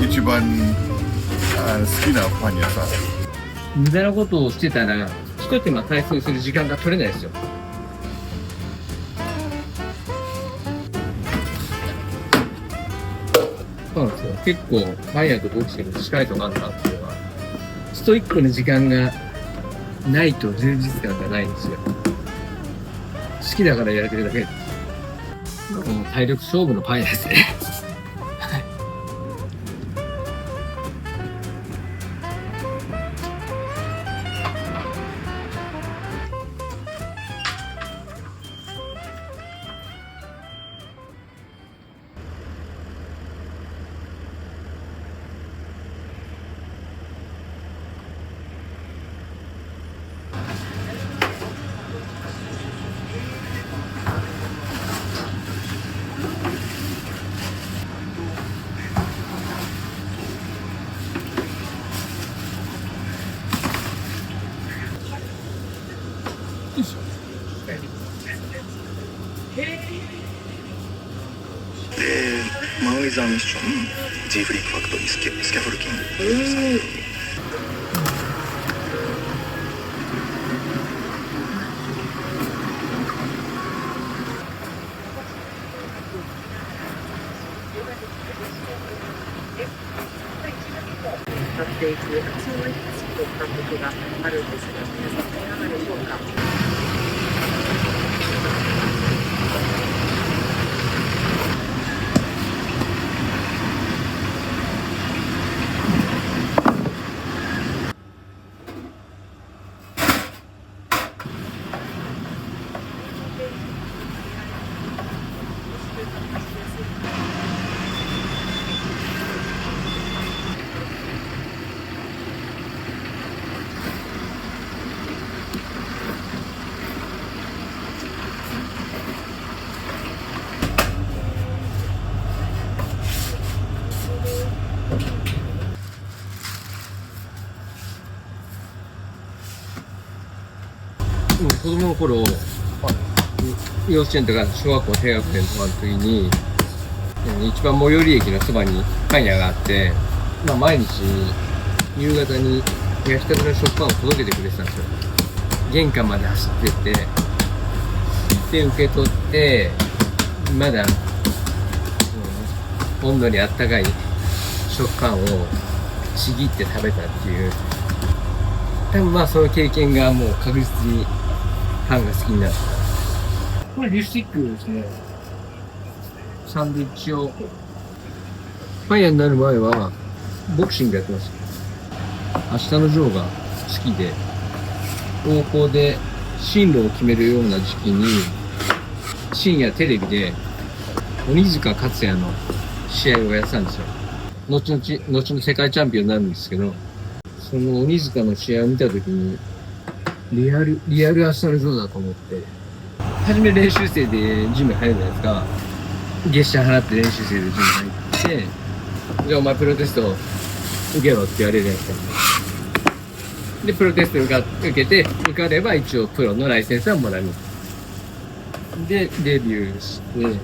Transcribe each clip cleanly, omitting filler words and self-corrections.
一番好きなパン屋さん。無駄なことをしてたら、一手間体操する時間が取れないですよ。そうなんですよ。結構、パン屋とボクシング近いとこあるなっていうのは、ストイックな時間がないと充実感がないんですよ。好きだからやれてるだけです。もう体力勝負のパン屋ですね。で、マウイザーミッション、G フリックファクトリー、スキャフォルキング。使っていく、そういった感覚があるんですが、皆さんいかがでしょうか。もう子供の頃、幼稚園とか小学校低学年とかの時に、一番最寄り駅のそばにパン屋があって、毎日夕方に焼きたての食パンを届けてくれてたんですよ。玄関まで走ってって、で、受け取って、まだ、温度にあったかい食パンをちぎって食べたっていう、多分その経験がもう確実にパンが好きになった。これリプスティックですね。サンドイッチを。パン屋になる前は、ボクシングやってました。明日のジョーが好きで、高校で進路を決めるような時期に、深夜テレビで、鬼塚勝也の試合をやってたんですよ。後の世界チャンピオンになるんですけど、その鬼塚の試合を見たときに、リアル明日のジョーだと思って、初め練習生でジム入るじゃないですか。月謝払って練習生でジム入って、じゃあお前プロテスト受けろって言われるじゃないですか。で、プロテスト受けて、受かれば一応プロのライセンスはもらえる。で、デビューして、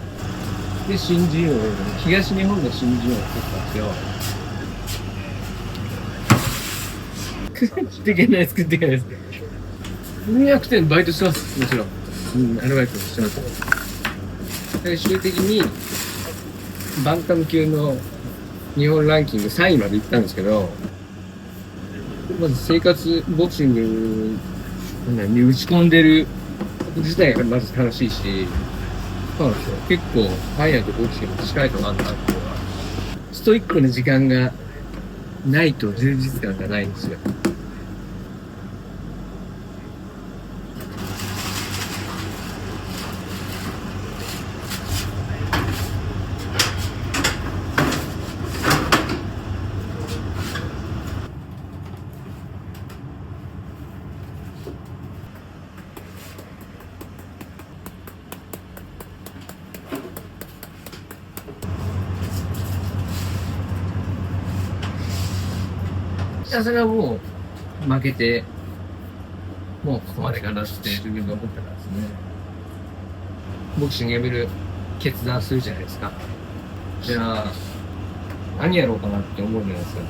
で、新人王、東日本の新人王を取ったんですよ。食っていけないです、食っていけないです。200点バイトしてます、もちろん。アルバイトしてます。最終的に、バンタム級の日本ランキング3位まで行ったんですけど、まずボクシングに打ち込んでること自体がまず楽しいし、そうなんですよ。結構、パン屋とボクシング近いとこあるなっていうのは、ストイックな時間がないと充実感がないんですよ。それはもう負けて、もうここまでかなって自分が思ったからですね。ボクシングやめる決断するじゃないですか。じゃあ、何やろうかなって思うじゃないですか。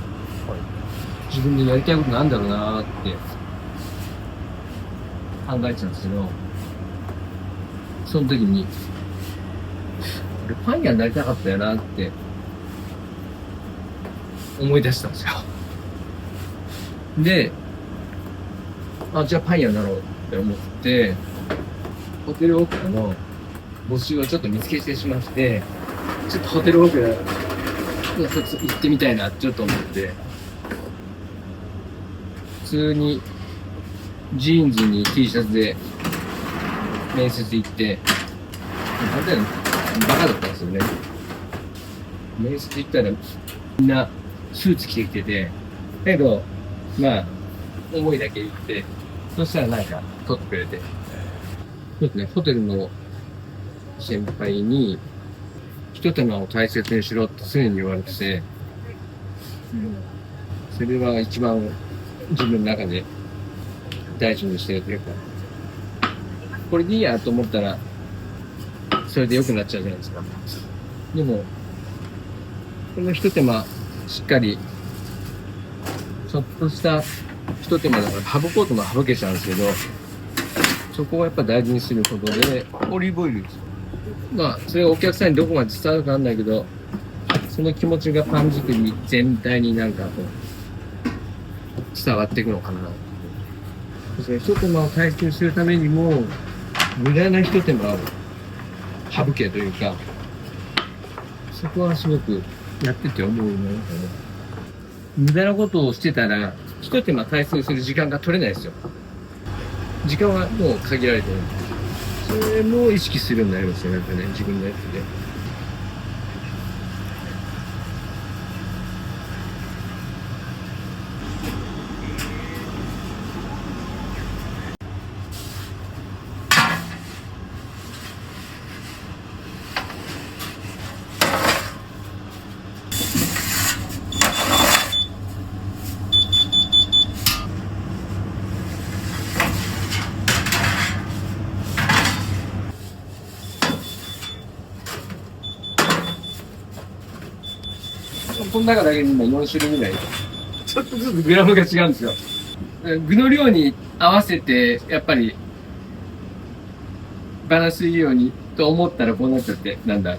自分でやりたいことなんだろうなーって考えてたんですけど、その時に、俺パン屋になりたかったよなって思い出したんですよ。で、じゃあパン屋になろうって思って、ホテルオークラの募集をちょっと見つけてしまって、ちょっとホテルオークラ行ってみたいなってちょっと思って、普通にジーンズに T シャツで面接行って、なんだよ、バカだったんですよね。面接行ったらみんなスーツ着てきてて、だけど、まあ、思いだけ言って、そしたらなんか撮ってくれて、そうですね、ホテルの先輩に、一手間を大切にしろって常に言われてて、それは一番自分の中で大事にしてるというか、これでいいやと思ったら、それで良くなっちゃうじゃないですか。でも、この一手間、しっかり、ちょっとした一手間だから省こうとも省けちゃうんですけど、そこをやっぱ大事にすることで、オリーブオイルです。まあ、それがお客さんにどこまで伝わるかわかんないけど、その気持ちがパン作り全体になんかこう、伝わっていくのかな。そして一手間を大切にするためにも、無駄な一手間を省けというか、そこはすごくやってて思うのね。無駄なことをしてたら、一手間大切にする時間が取れないですよ。時間はもう限られてる。それも意識するようになりますよ、なんかね、自分のやつで。この中だけで今4種類ぐらい。ちょっとずつグラムが違うんですよ。具の量に合わせて、やっぱり、バランスいいようにと思ったらこうなっちゃって、なんだ。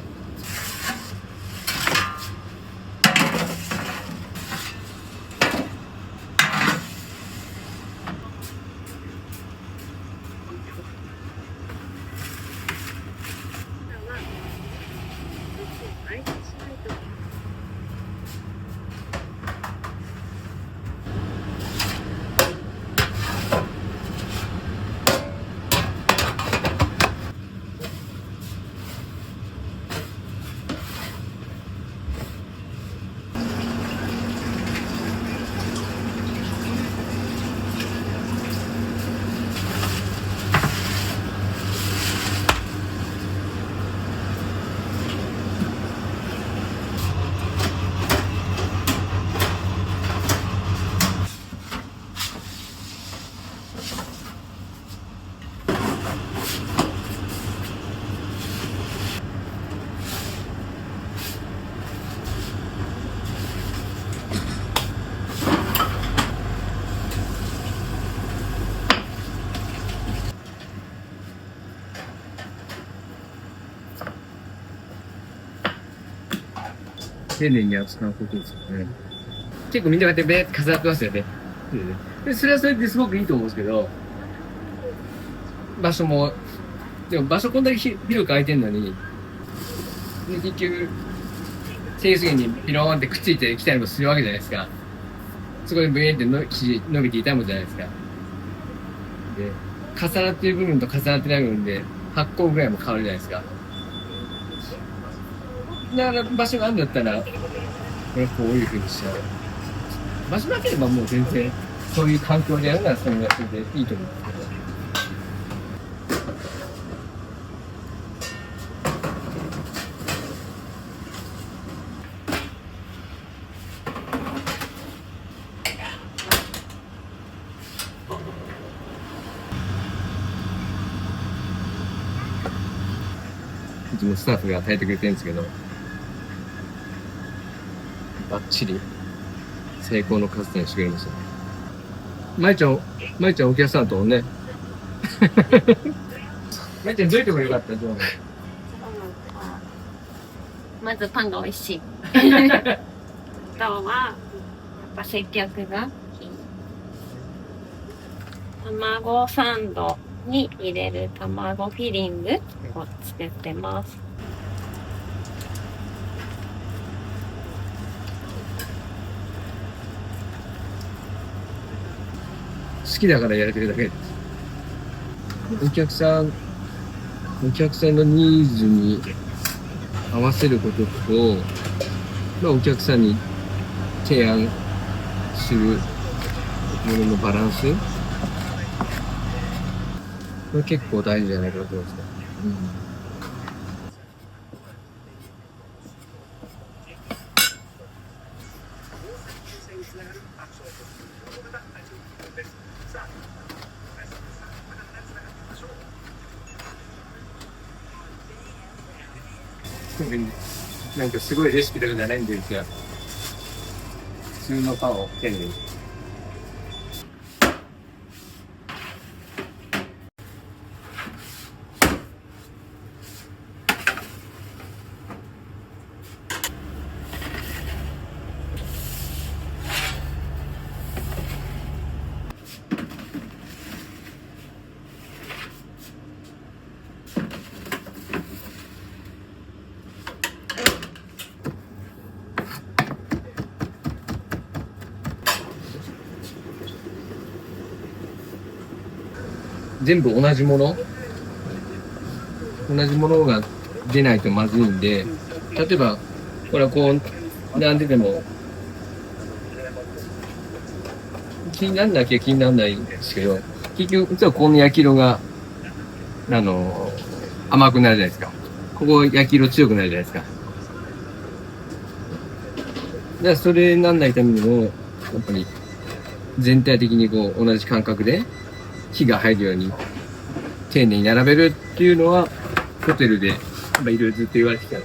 丁寧に扱うことですよね。結構みんなこうやってベーって飾ってますよね。でそれはそれですごくいいと思うんですけど、場所も、でも場所こんだけ広く空いてんのに、で結局、整理にピローンってくっついてきたりもするわけじゃないですか。そこでブエーって伸びて痛むじゃないですか。で、重なってる部分と重なってない部分で発酵ぐらいも変わるじゃないですか。だから場所があるんだったら、これこういう風にしちゃう。場所なければもう全然、そういう環境でやるならそれがそれでいいと思うんですけど。いつもスタッフが与えてくれてるんですけど、バッチリ成功のカツにしてくれましたね。まいちゃんお客さんとね。まいちゃんどういうところ良かったの？まずパンが美味しい。あとは、やっぱ接客がいい。卵サンドに入れる卵フィリングを作ってます。好きだからやれてるだけです。お客さんのニーズに合わせることと、まあ、お客さんに提案するもののバランス、これ結構大事じゃないかなと思いますね。なんかすごいレシピとかじゃないんですが、普通のパンを丁寧に。全部同じものが出ないとまずいんで、例えばこれはこう並んでても気になんなきゃ気にならないんですけど、結局実はこの焼き色が甘くなるじゃないですか。ここ焼き色強くなるじゃないですか。だからそれになんないためにもやっぱり全体的にこう同じ感覚で火が入るように丁寧に並べるっていうのはホテルでいろいろずっと言われてきた。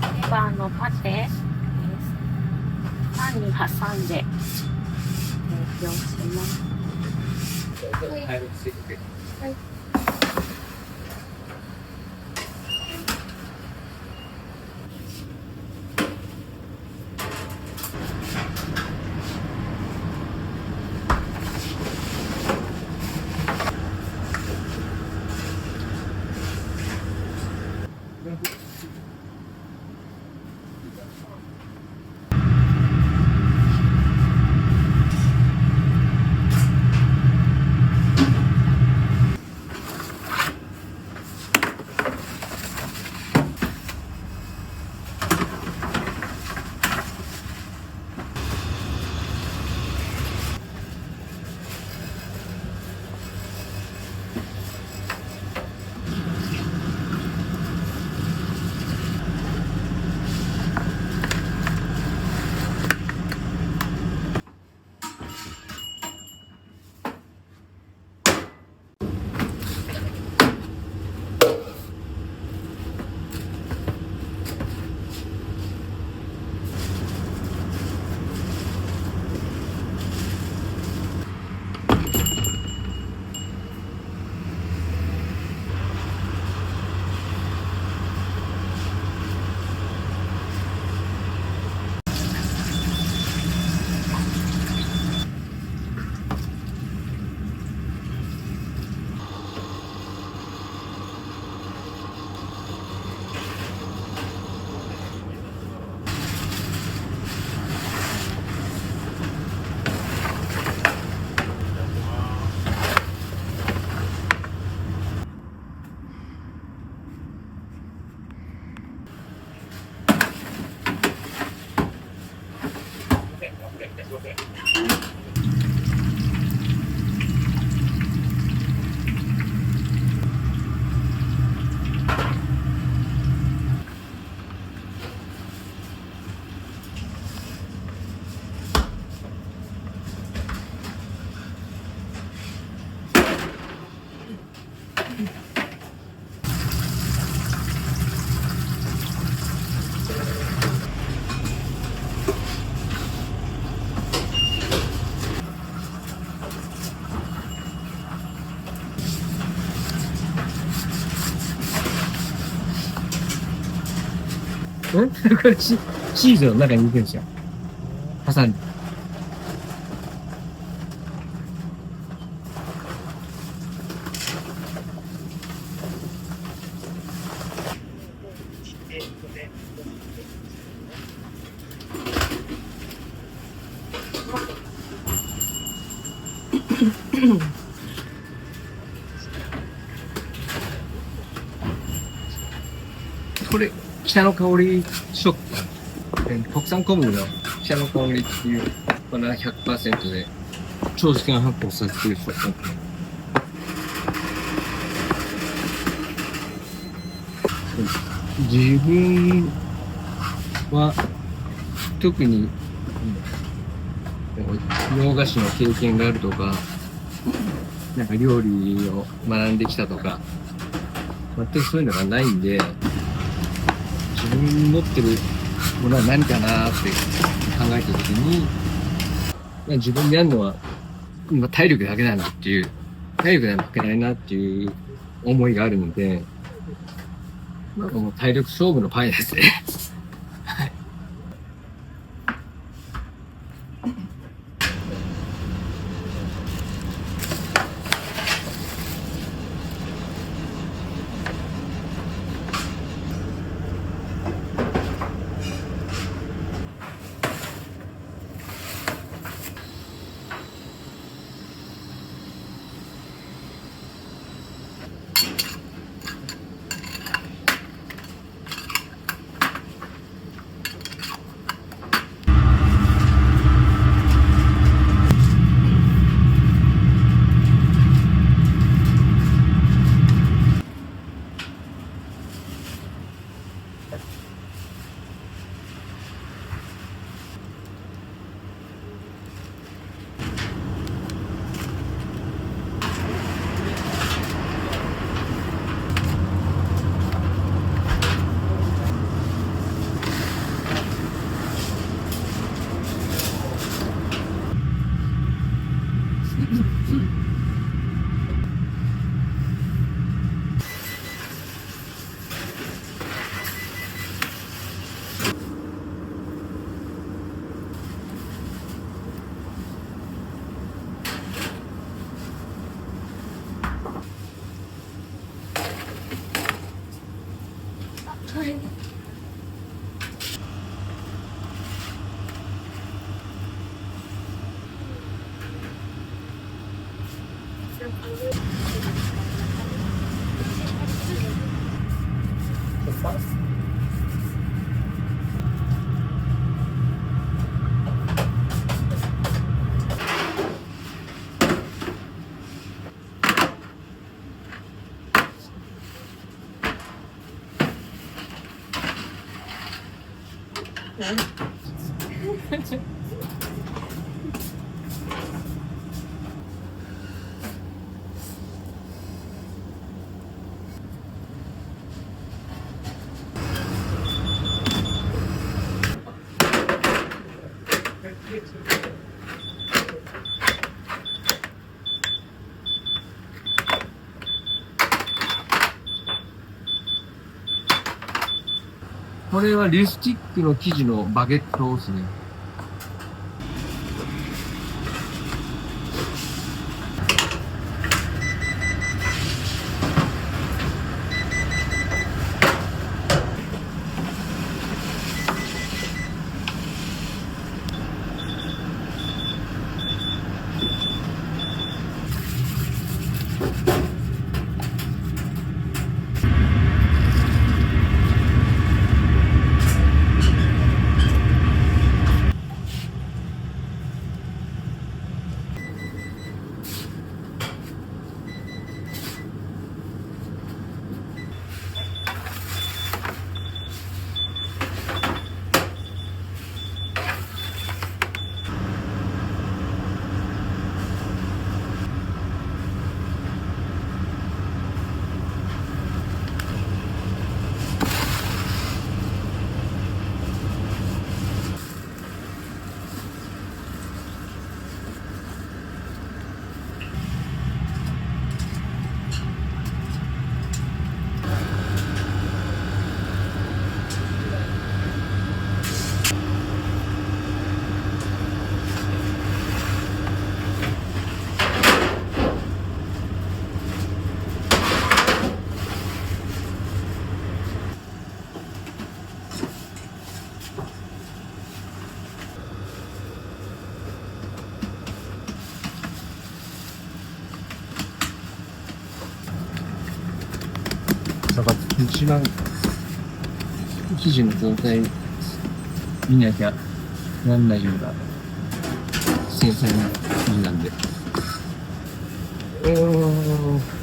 レバーのパテです。パンに挟んで提供します。はい。ので。これチーズの中に入れてるんですよ。挟んで。これ、北の香り食パン。国産小麦の北の香りっていう、これは 100% で長時間発酵させてる食パン。自分は特に洋菓子の経験があるとか、なんか料理を学んできたとか、全くそういうのがないんで、自分に持ってるものは何かなーって考えたときに、自分でやるのは、体力だけだなっていう、体力では負けないなっていう思いがあるので、なんかもう体力勝負のパンですね。これはリスティックの生地のバゲットですね。一番生地の状態見なきゃなんないような繊細な生地なんで。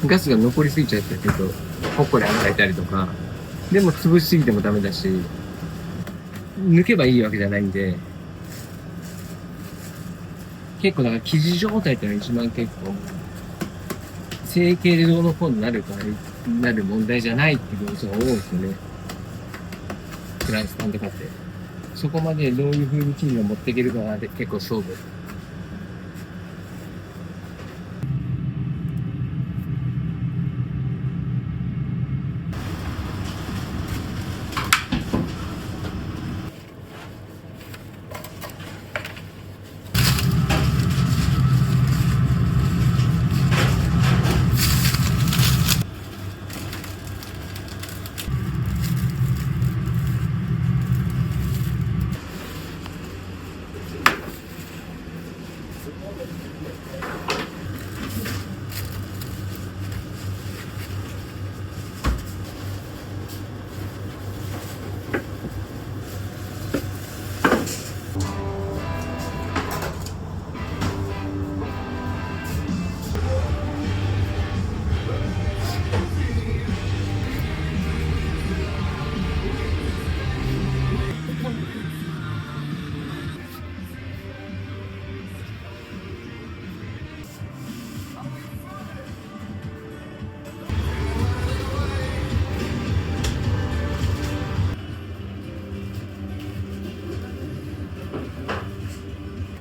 ガスが残りすぎちゃってると、ほっこり離れたりとか、でも潰しすぎてもダメだし、抜けばいいわけじゃないんで、結構だから生地状態っていうのが一番結構、成形でどうのこうになる問題じゃないっていうことが多いですよね。フランスパンとかって。そこまでどういう風に生地を持っていけるかが結構勝負。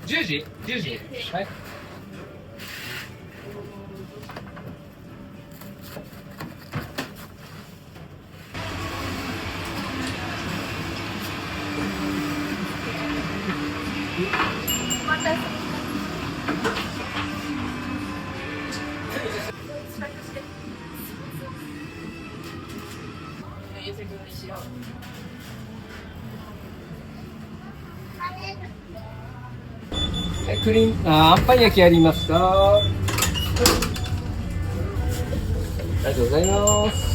10時 ?10 時はい。あんパン焼きありますか？ありがとうございます。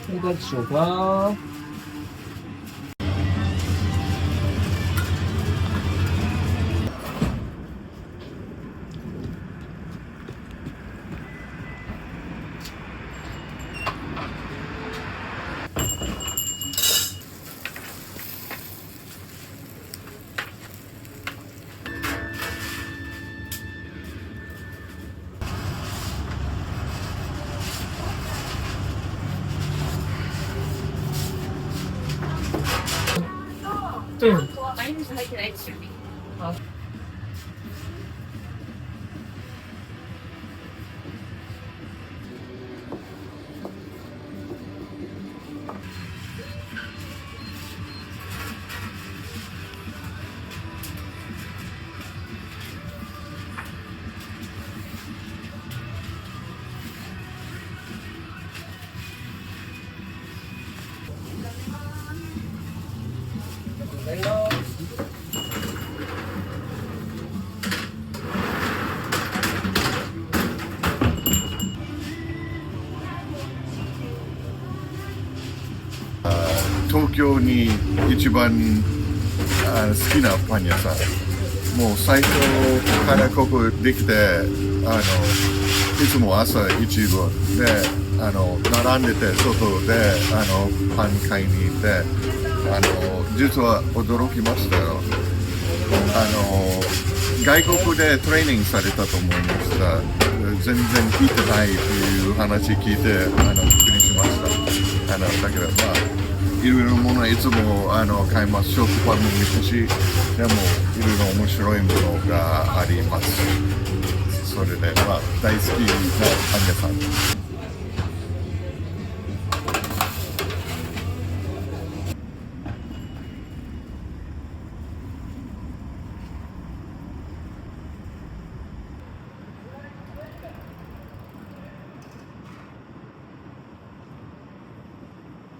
いかがでしょうか？うん。マヨネーズ入ってないですよね。東京に一番好きなパン屋さん。もう最初からここできて、いつも朝一分で、並んでて、外で、パン買いに行って、実は驚きましたよ。外国でトレーニングされたと思いました。全然聞いてないという話聞いて、びっくりしました。だけど、いろいろなものはいつも買います。食パンも見たし、でもいろいろ面白いものがあります。それで、大好きな